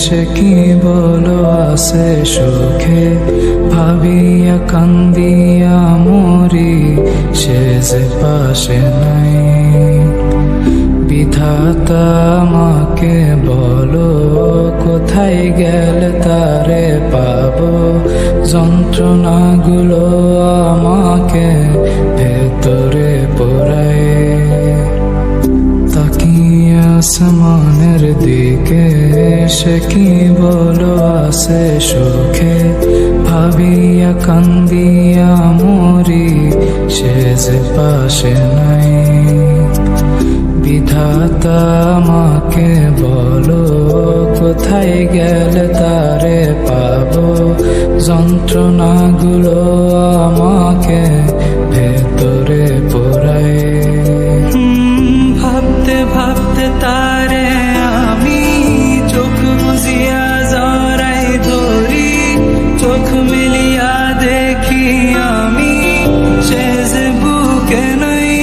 সে কি বলো আছে সুখে, ভাবিয়া কান্দিয়া মরি সে যে পাশে নাই। বিধাতা আমাকে বলো কোথায় গেলে তারে পাবো, যন্ত্রণাগুলো আমাকে ভেতরে পোড়ায়। তাকিয়ে আসমানের দিকে সে কি বলো আছে সুখে, ভাবিয়া কান্দিয়া মরি সে যে পাশে নাই। বিধাতা আমাকে বলো কোথায় গেলে তারে পাবো, যন্ত্রণাগুলো আমাকে ভেতরে পোড়ায়। ভাবতে ভাবতে তারে আমি চোখ বুজিয়া জড়াই ধরি, চোখ মিলিয়া দেখি আমি সে যে বুকে নাই।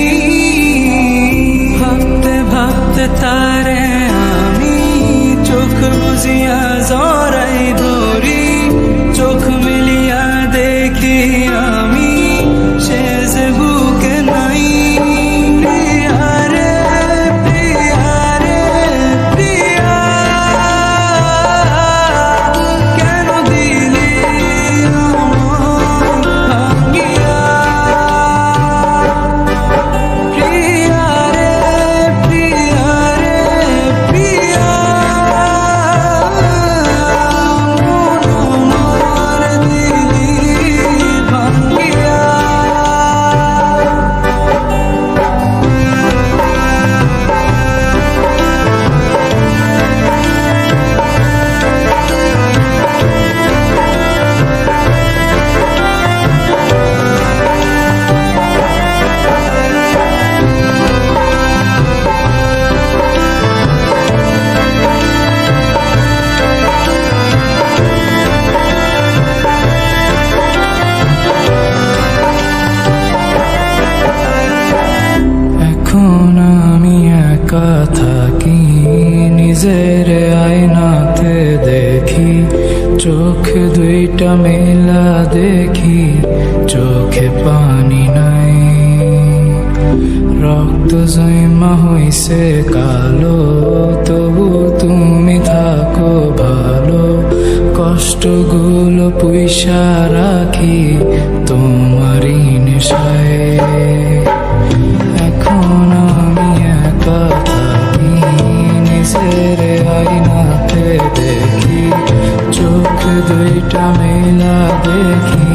ভাবতে ভাবতে তারে আমি চোখ বুজিয়া জড়াই ধরি, চোখ মিলিয়া দেখি আমি সে যে বুকে নাই। থাকি নিজের আয়নাতে দেখি, চোখ দুইটা মেলা দেখি চোখে পানি নাই। রক্ত জমা হইছে কালো তবু তুমি থাকো ভালো, কষ্টগুলো পুইসা রাখি তোমারই নেশায়। এখন আমি একা থাকি নিজের আয়নাতে দেখি, চোখ দুইটা মেলা দেখি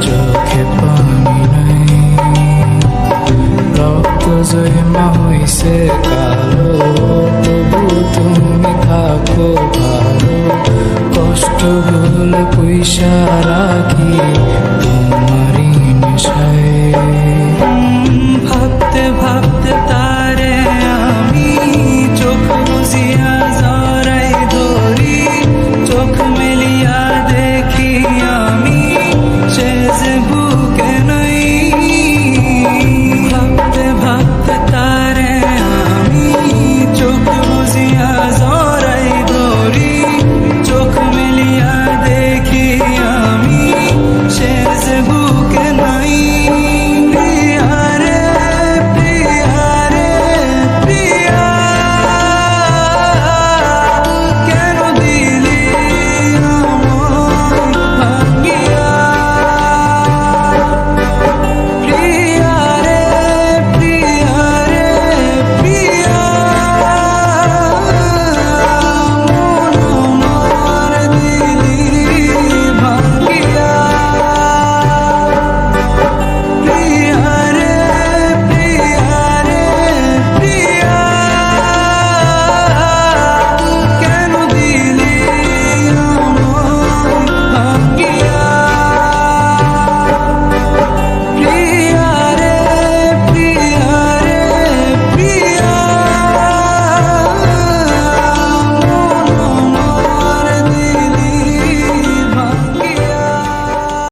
চোখে পানি নাই। রক্ত জমা হইছে কালো তবু তুমি থাকো ভালো, কষ্টগুলো পুইসা রাখি।